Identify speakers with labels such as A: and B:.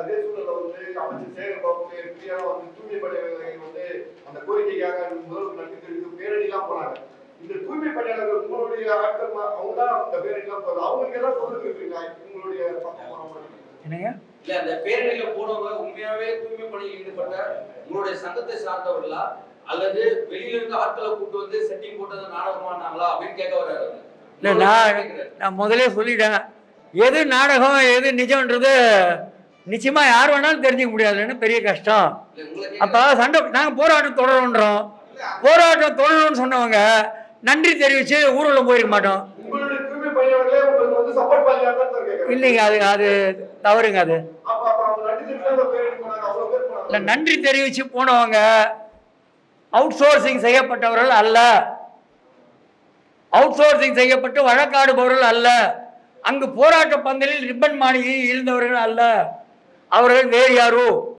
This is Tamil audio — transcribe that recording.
A: ரேசூரில் வந்து அமைச்சர் சேகர்பாபு எம்பியாரும் வந்து தூய்மை பணியாளர்கள் வந்து அந்த கோரிக்கைக்காக முதல்வர் நன்றி தெரிவித்து பேரணிலாம் போனாங்க. இந்த தூய்மை பணியாளர்கள் உங்களுடைய ஆட்கள் அவங்க தான் அந்த பேரணிலாம் போகுது. அவங்களுக்கு எல்லாம் சொல்லுங்க இருக்கீங்களா உங்களுடைய பக்கம்
B: என்னங்க?
C: இல்ல அந்த பேரணியில போனவங்க உண்மையாவே தூய்மை பணியில் ஈடுபட்ட உங்களுடைய சங்கத்தை சார்ந்தவர்களா அல்லது வெளியில இருந்து ஆட்களை கூட்டு வந்து செட்டிங் போட்டது நாடகமானாங்களா அப்படின்னு கேட்க வர்றாரு.
B: இல்ல நான் முதலே சொல்லிட்டேன், எது நாடகம் எது நிஜம்ன்றது நிச்சயமா யார் வேணாலும் தெரிஞ்சுக்க முடியாதுன்னு பெரிய கஷ்டம். அப்ப சண்டை நாங்க போராட்டம் தொடரோன்றோம். போராட்டம் தொடரணும்னு சொன்னவங்க நன்றி தெரிவிச்சு ஊர்வலம் போயிருக்க மாட்டோம். இல்லைங்க, அது தவறுங்க. அது இல்ல, நன்றி தெரிவிச்சு போனவங்க அவுட் சோர்சிங் செய்யப்பட்டவர்கள் அல்ல, அவுட் சோர்சிங் செய்யப்பட்டு வழக்காடுபவர்கள் அல்ல, அங்கு போராட்ட பந்தலில் ரிப்பன் மாளிகையில் இருந்தவர்கள் அல்ல, அவர்கள் வேறு யாரோ.